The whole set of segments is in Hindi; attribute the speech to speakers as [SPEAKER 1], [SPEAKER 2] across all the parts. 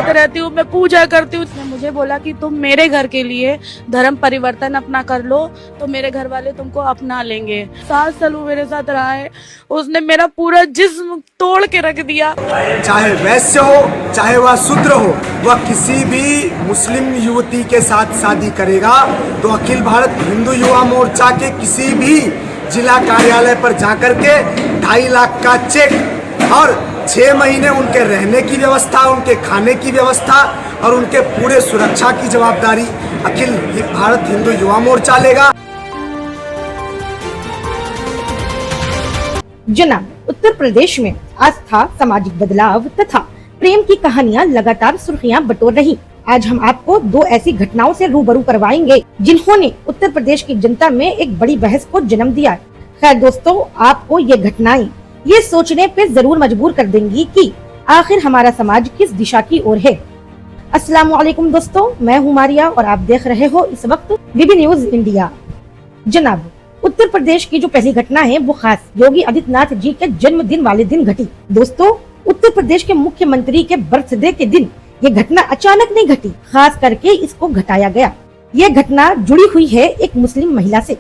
[SPEAKER 1] रहती हूँ, मैं पूजा करती हूँ। उसने मुझे बोला कि तुम मेरे घर के लिए धर्म परिवर्तन अपना कर लो तो मेरे घर वाले तुमको अपना लेंगे। 7 साल वो मेरे साथ रहा है, उसने मेरा पूरा जिस्म तोड़ के रख दिया।
[SPEAKER 2] चाहे वैश्य हो चाहे वह शूद्र हो, वह किसी भी मुस्लिम युवती के साथ शादी करेगा तो अखिल भारत हिंदू युवा मोर्चा के किसी भी जिला कार्यालय पर जाकर के 2.5 लाख का चेक और 6 महीने उनके रहने की व्यवस्था, उनके खाने की व्यवस्था और उनके पूरे सुरक्षा की जवाबदारी अखिल भारत हिंदू युवा मोर्चा लेगा।
[SPEAKER 3] जनाब, उत्तर प्रदेश में आस्था, सामाजिक बदलाव तथा प्रेम की कहानियां लगातार सुर्खियां बटोर रही। आज हम आपको 2 ऐसी घटनाओं से रूबरू करवाएंगे जिन्होंने उत्तर प्रदेश की जनता में एक बड़ी बहस को जन्म दिया। खैर दोस्तों, आपको ये घटनाएं ये सोचने पे जरूर मजबूर कर देंगी कि आखिर हमारा समाज किस दिशा की ओर है। अस्सलाम वालेकुम दोस्तों, मैं हूँ मारिया और आप देख रहे हो इस वक्त बीबी न्यूज इंडिया। जनाब, उत्तर प्रदेश की जो पहली घटना है वो खास योगी आदित्यनाथ जी के जन्मदिन वाले दिन घटी। दोस्तों, उत्तर प्रदेश के मुख्यमंत्री के बर्थडे के दिन ये घटना अचानक नहीं घटी, खास करके इसको घटाया गया। ये घटना जुड़ी हुई है एक मुस्लिम महिला से।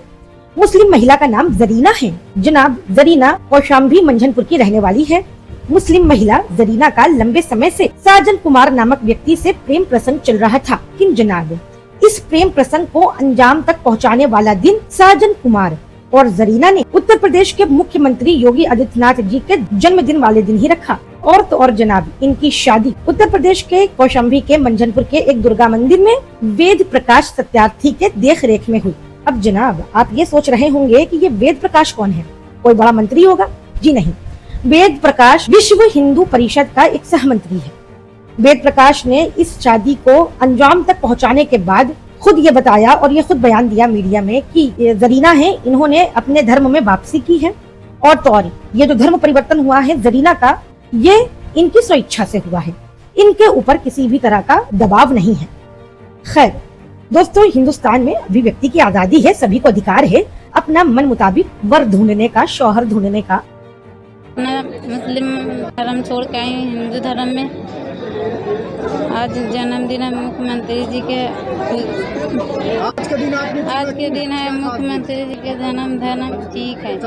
[SPEAKER 3] मुस्लिम महिला का नाम जरीना है। जनाब, जरीना कौशाम्बी मंझनपुर की रहने वाली है। मुस्लिम महिला जरीना का लंबे समय से साजन कुमार नामक व्यक्ति से प्रेम प्रसंग चल रहा था। लेकिन जनाब, इस प्रेम प्रसंग को अंजाम तक पहुंचाने वाला दिन साजन कुमार और जरीना ने उत्तर प्रदेश के मुख्यमंत्री योगी आदित्यनाथ जी के जन्मदिन वाले दिन ही रखा। और तो और जनाब, इनकी शादी उत्तर प्रदेश के कौशाम्बी के मंझनपुर के एक दुर्गा मंदिर में वेद प्रकाश सत्यार्थी के देख रेख में हुई। अब जनाब, आप ये सोच रहे होंगे कि ये वेद प्रकाश कौन है, कोई बड़ा मंत्री होगा? जी नहीं, वेद प्रकाश विश्व हिंदू परिषद का एक सहमंत्री है। वेद प्रकाश ने इस शादी को अंजाम तक पहुंचाने के बाद खुद ये बताया और ये खुद बयान दिया मीडिया में कि जरीना है, इन्होंने अपने धर्म में वापसी की है। और तो और ये जो धर्म परिवर्तन हुआ है जरीना का, ये इनकी स्वेच्छा से हुआ है, इनके ऊपर किसी भी तरह का दबाव नहीं है। खैर दोस्तों, हिंदुस्तान में अभिव्यक्ति की आजादी है, सभी को अधिकार है अपना मन मुताबिक वर ढूंढने का, शौहर ढूंढने का।
[SPEAKER 4] मैं मुस्लिम धर्म छोड़ के आई हिंदू धर्म में। आज जन्मदिन है मुख्यमंत्री जी के। आज के दिन है मुख्यमंत्री जी के जन्मदिन। ठीक है,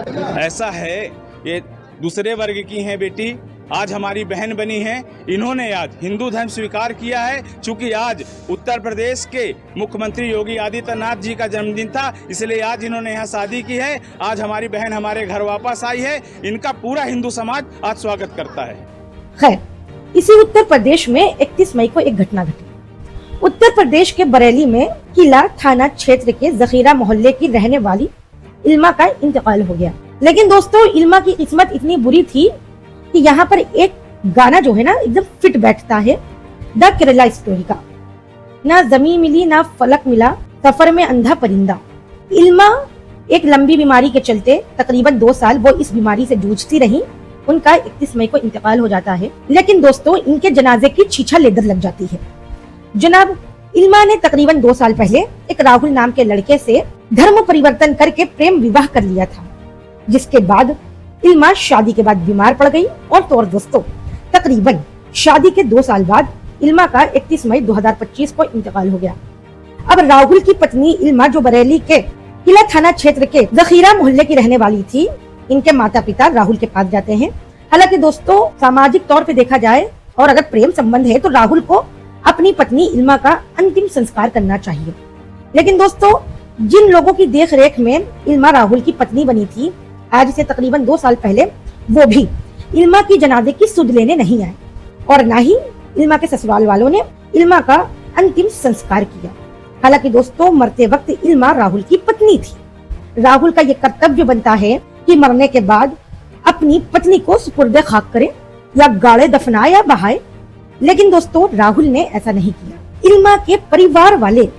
[SPEAKER 5] ऐसा है, ये दूसरे वर्ग की हैं बेटी, आज हमारी बहन बनी है। इन्होंने आज हिंदू धर्म स्वीकार किया है। चूंकि आज उत्तर प्रदेश के मुख्यमंत्री योगी आदित्यनाथ जी का जन्मदिन था, इसलिए आज इन्होंने यहाँ शादी की है। आज हमारी बहन हमारे घर वापस आई है। इनका पूरा हिंदू समाज आज स्वागत करता है।
[SPEAKER 3] खैर, इसी उत्तर प्रदेश में 31 मई को एक घटना घटी। उत्तर प्रदेश के बरेली में किला थाना क्षेत्र के जखीरा मोहल्ले की रहने वाली इल्मा का इंतकाल हो गया। लेकिन दोस्तों, इल्मा की किस्मत इतनी बुरी थी कि यहाँ पर एक गाना जो है ना एकदम फिट बैठता है, द केरला स्टोरी का। ना जमीन मिली ना फलक मिला, सफर में अंधा परिंदा। इल्मा एक लंबी बीमारी के चलते तकरीबन 2 साल वो इस बीमारी से जूझती रही। उनका 31 मई को इंतकाल हो जाता है। लेकिन दोस्तों, इनके जनाजे की छीछा लेदर लग जाती है। जनाब, इल्मा ने तकरीबन 2 साल पहले एक राहुल नाम के लड़के से धर्म परिवर्तन करके प्रेम विवाह कर लिया था, जिसके बाद इल्मा शादी के बाद बीमार पड़ गई। और तो और दोस्तों, तकरीबन शादी के 2 साल बाद इल्मा का 31 मई 2025 को इंतकाल हो गया। अब राहुल की पत्नी इल्मा, जो बरेली के किला थाना क्षेत्र के जखीरा मोहल्ले की रहने वाली थी, इनके माता पिता राहुल के पास जाते हैं। हालांकि दोस्तों, सामाजिक तौर पे देखा जाए और अगर प्रेम संबंध है तो राहुल को अपनी पत्नी इल्मा का अंतिम संस्कार करना चाहिए। लेकिन दोस्तों, जिन लोगों की देख रेख में इल्मा राहुल की पत्नी बनी थी, आज से तकरीबन 2 साल पहले वो भी इल्मा की जनाजे की सुध लेने नहीं आए और न ही इल्मा के ससुराल वालों ने इल्मा का अंतिम संस्कार किया। हालांकि दोस्तों, मरते वक्त इल्मा राहुल की पत्नी थी। राहुल का ये कर्तव्य बनता है कि मरने के बाद अपनी पत्नी को सुपुर्दे खाक करे या गाड़े दफनाए या बहाए। लेकिन दोस्तों, राहुल ने ऐसा नहीं किया। इल्मा के परिवार वाले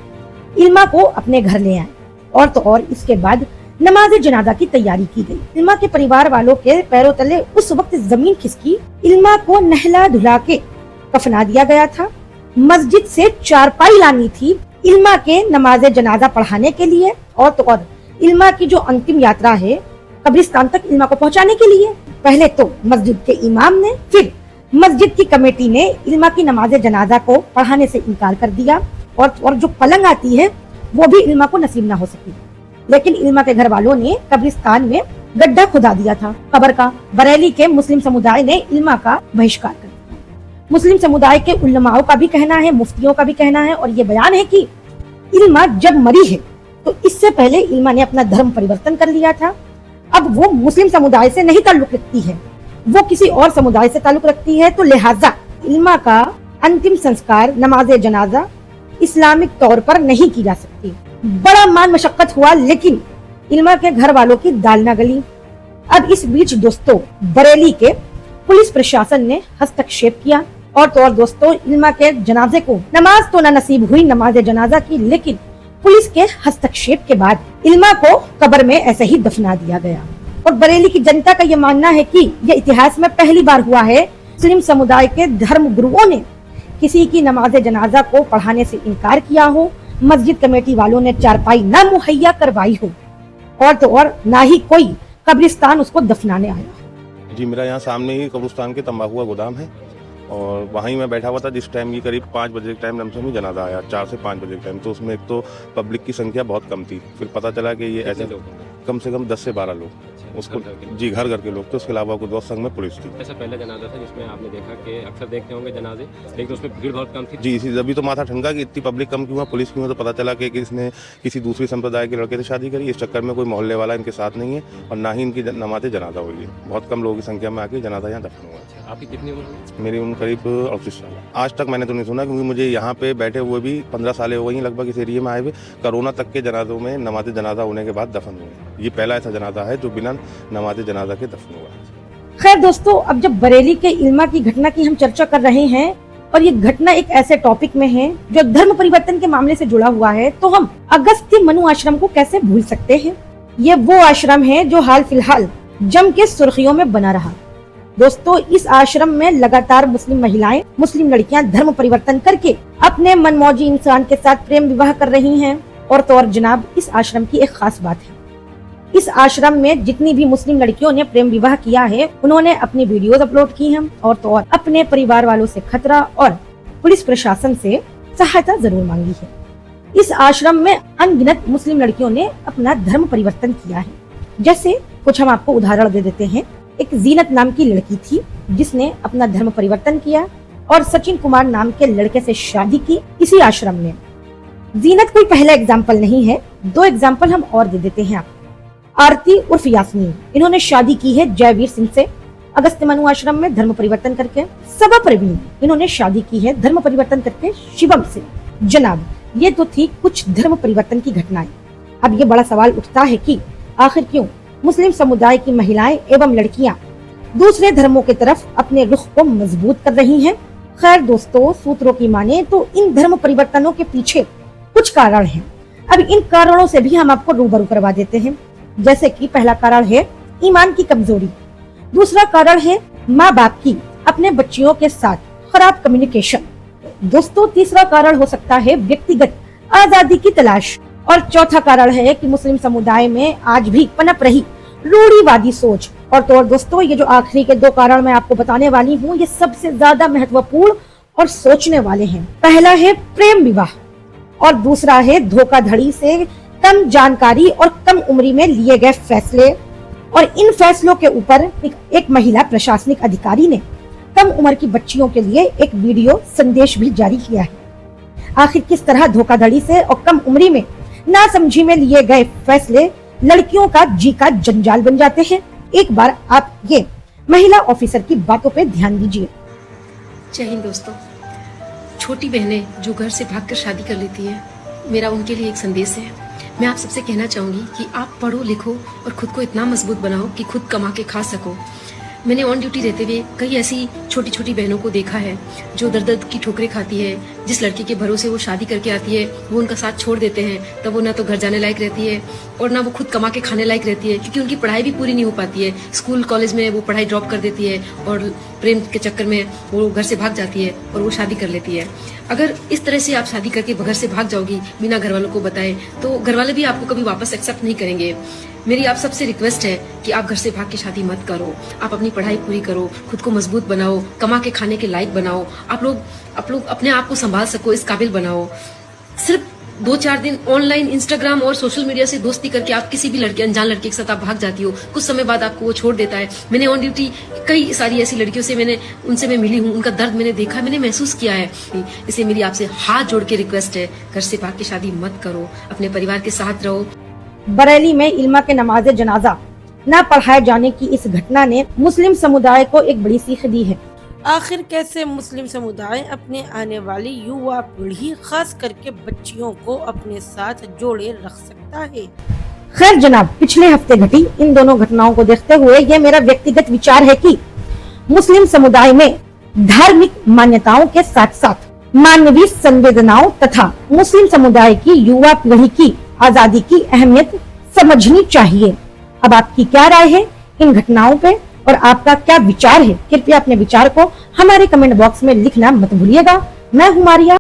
[SPEAKER 3] इल्मा को अपने घर ले आए और तो और इसके बाद नमाज जनाजा की तैयारी की गई। इल्मा के परिवार वालों के पैरों तले उस वक्त जमीन खिसकी। इल्मा को नहला धुला के कफना दिया गया था। मस्जिद से चारपाई लानी थी इल्मा के नमाज जनाजा पढ़ाने के लिए। और तो और इल्मा की जो अंतिम यात्रा है कब्रिस्तान तक इल्मा को पहुंचाने के लिए। पहले तो मस्जिद के इमाम ने, फिर मस्जिद की कमेटी ने इल्मा की नमाज जनाजा को पढ़ाने से इनकार कर दिया और जो पलंग आती है वो भी इल्मा को नसीब ना हो सकी। लेकिन इल्मा के घर वालों ने कब्रिस्तान में गड्ढा खुदा दिया था कब्र का। बरेली के मुस्लिम समुदाय ने इल्मा का बहिष्कार कर दिया। मुस्लिम समुदाय के उलमाओं का भी कहना है, मुफ्तियों का भी कहना है और ये बयान है कि इल्मा जब मरी है तो इससे पहले इल्मा ने अपना धर्म परिवर्तन कर लिया था। अब वो मुस्लिम समुदाय से नहीं ताल्लुक रखती है, वो किसी और समुदाय से ताल्लुक रखती है, तो लिहाजा इल्मा का अंतिम संस्कार नमाज जनाजा इस्लामिक तौर पर नहीं की जा सकती। बड़ा मान मशक्कत हुआ लेकिन इल्मा के घर वालों की दाल न गली। अब इस बीच दोस्तों बरेली के पुलिस प्रशासन ने हस्तक्षेप किया और तो और दोस्तों इल्मा के जनाजे को नमाज तो न नसीब हुई नमाज जनाजा की, लेकिन पुलिस के हस्तक्षेप के बाद इल्मा को कब्र में ऐसे ही दफना दिया गया। और बरेली की जनता का ये मानना है कि यह इतिहास में पहली बार हुआ है मुस्लिम समुदाय के धर्म गुरुओं ने किसी की नमाज जनाजा को पढ़ाने से इनकार किया हो, मस्जिद कमेटी वालों ने चारपाई ना मुहैया करवाई हो और तो और ना ही कोई कब्रिस्तान उसको दफनाने आया।
[SPEAKER 6] जी मेरा यहाँ सामने ही कब्रिस्तान के तंबाकू का गोदाम है और वहीं मैं बैठा हुआ था जिस टाइम की करीब 5 बजे के टाइम लमसम ही जनाजा आया, 4 से 5 बजे के टाइम। तो उसमें एक तो पब्लिक की संख्या बहुत कम थी, फिर पता चला कि ये ऐसे कम से कम 10 से 12 लोग उसको जी घर के लोग थे। उसके अलावा गुरुद्वारा संघ में पुलिस थी।
[SPEAKER 7] ऐसा पहला जनाजा था जिसमें आपने देखा कि अक्सर देखते होंगे जनाजे, लेकिन उसमें भीड़ बहुत कम थी।
[SPEAKER 6] जी इसी अभी तो माथा ठनका कि इतनी पब्लिक कम क्यों है, पुलिस क्यों है। तो पता चला कि इसने किसी दूसरी संप्रदाय के लड़के से शादी करी, इस चक्कर में कोई मोहल्ले वाला इनके साथ नहीं है और ना ही इनकी नमाज जनाजा हुई है। बहुत कम लोगों की संख्या में आके जनाजा यहाँ दफन हुआ।
[SPEAKER 7] आपकी कितनी उम्र है?
[SPEAKER 6] मेरी उम्र करीब 38 साल। आज तक मैंने तो नहीं सुना, क्योंकि मुझे यहाँ पे बैठे हुए भी 15 साल हो गई लगभग इस एरिया में आए हुए। कोरोना तक के जनाजों में नमाज जनाजा होने के बाद दफन हुए। ये पहला ऐसा जनाजा है जो बिना नमाज जनाजा के दफन हुआ।
[SPEAKER 3] खैर दोस्तों, अब जब बरेली के इल्मा की घटना की हम चर्चा कर रहे हैं और ये घटना एक ऐसे टॉपिक में है जो धर्म परिवर्तन के मामले से जुड़ा हुआ है, तो हम अगस्त्य मनु आश्रम को कैसे भूल सकते हैं। ये वो आश्रम है जो हाल फिलहाल जम के सुर्खियों में बना रहा। दोस्तों, इस आश्रम में लगातार मुस्लिम महिलाएं, मुस्लिम लड़कियां धर्म परिवर्तन करके अपने मनमौजी इंसान के साथ प्रेम विवाह कर रही हैं। और तो और जनाब, इस आश्रम की एक खास बात है, इस आश्रम में जितनी भी मुस्लिम लड़कियों ने प्रेम विवाह किया है उन्होंने अपनी वीडियोस अपलोड की हैं और तो और अपने परिवार वालों से खतरा और पुलिस प्रशासन से सहायता जरूर मांगी है। इस आश्रम में अनगिनत मुस्लिम लड़कियों ने अपना धर्म परिवर्तन किया है। जैसे कुछ हम आपको उदाहरण दे देते हैं। एक जीनत नाम की लड़की थी जिसने अपना धर्म परिवर्तन किया और सचिन कुमार नाम के लड़के से शादी की इसी आश्रम में। जीनत कोई पहला एग्जाम्पल नहीं है, 2 एग्जाम्पल हम और दे देते हैं आपको। आरती उर्फ यास्मीन, इन्होंने शादी की है जयवीर सिंह से अगस्त्य मनु आश्रम में धर्म परिवर्तन करके। सबा प्रवीण, इन्होंने शादी की है धर्म परिवर्तन करके शिवम से। जनाब, ये तो थी कुछ धर्म परिवर्तन की घटनाएं। अब ये बड़ा सवाल उठता है कि आखिर क्यों मुस्लिम समुदाय की महिलाएं एवं लड़कियां दूसरे धर्मों की तरफ अपने रुख को मजबूत कर रही हैं। खैर दोस्तों, सूत्रों की माने तो इन धर्म परिवर्तनों के पीछे कुछ कारण हैं। अब इन कारणों से भी हम आपको रूबरू करवा देते हैं। जैसे कि पहला कारण है ईमान की कमजोरी, दूसरा कारण है माँ बाप की अपने बच्चियों के साथ खराब कम्युनिकेशन। दोस्तों, तीसरा कारण हो सकता है व्यक्तिगत आजादी की तलाश और चौथा कारण है कि मुस्लिम समुदाय में आज भी पनप रही रूढ़िवादी सोच। और तो और दोस्तों, ये जो आखिरी के 2 कारण मैं आपको बताने वाली हूँ ये सबसे ज्यादा महत्वपूर्ण और सोचने वाले हैं। पहला है प्रेम विवाह और दूसरा है धोखाधड़ी से कम जानकारी और कम उम्री में लिए गए फैसले। और इन फैसलों के ऊपर एक महिला प्रशासनिक अधिकारी ने कम उम्र की बच्चियों के लिए एक वीडियो संदेश भी जारी किया है। आखिर किस तरह धोखाधड़ी से और कम उम्री में नासमझी में लिए गए फैसले लड़कियों का जी का जंजाल बन जाते हैं। एक बार आप ये महिला ऑफिसर की बातों पे ध्यान दीजिए।
[SPEAKER 8] जय हिंद दोस्तों। छोटी बहनें जो घर से भागकर शादी कर लेती हैं, मेरा उनके लिए एक संदेश है। मैं आप सबसे कहना चाहूंगी कि आप पढ़ो लिखो और खुद को इतना मजबूत बनाओ कि खुद कमा के खा सको। मैंने ऑन ड्यूटी रहते हुए कई ऐसी छोटी छोटी बहनों को देखा है जो दर्द दर्द की ठोकरें खाती है, जिस लड़के के भरोसे वो शादी करके आती है वो उनका साथ छोड़ देते हैं, तब वो ना तो घर जाने लायक रहती है और ना वो खुद कमा के खाने लायक रहती है, क्योंकि उनकी पढ़ाई भी पूरी नहीं हो पाती है। स्कूल कॉलेज में वो पढ़ाई ड्रॉप कर देती है और प्रेम के चक्कर में वो घर से भाग जाती है और वो शादी कर लेती है। अगर इस तरह से आप शादी करके घर से भाग जाओगी बिना घर वालों को बताए, तो घर वाले भी आपको कभी वापस एक्सेप्ट नहीं करेंगे। मेरी आप सबसे रिक्वेस्ट है कि आप घर से भाग के शादी मत करो, आप अपनी पढ़ाई पूरी करो, खुद को मजबूत बनाओ, कमा के खाने के लायक बनाओ, आप लोग अपने आप को संभाल सको, इस काबिल बनाओ। सिर्फ 2-4 दिन ऑनलाइन इंस्टाग्राम और सोशल मीडिया से दोस्ती करके आप किसी भी लड़के, अनजान लड़के के साथ आप भाग जाती हो, कुछ समय बाद आपको वो छोड़ देता है। मैंने ऑन ड्यूटी कई सारी ऐसी लड़कियों से उनसे मैं मिली हूँ, उनका दर्द मैंने देखा, मैंने महसूस किया है। इसलिए मेरी आपसे हाथ जोड़ के रिक्वेस्ट है, घर से भाग के शादी मत करो, अपने परिवार के साथ रहो।
[SPEAKER 3] बरेली में इल्मा के नमाज जनाजा न पढ़ाए जाने की इस घटना ने मुस्लिम समुदाय को एक बड़ी सीख दी है।
[SPEAKER 9] आखिर कैसे मुस्लिम समुदाय अपने आने वाली युवा पीढ़ी, खास करके बच्चियों को अपने साथ जोड़े रख सकता है।
[SPEAKER 3] खैर जनाब, पिछले हफ्ते घटी इन दोनों घटनाओं को देखते हुए यह मेरा व्यक्तिगत विचार है कि मुस्लिम समुदाय में धार्मिक मान्यताओं के साथ साथ मानवीय संवेदनाओं तथा मुस्लिम समुदाय की युवा पीढ़ी की आजादी की अहमियत समझनी चाहिए। अब आपकी क्या राय है इन घटनाओं पे और आपका क्या विचार है? कृपया अपने विचार को हमारे कमेंट बॉक्स में लिखना मत भूलिएगा। मैं हूँ मारिया।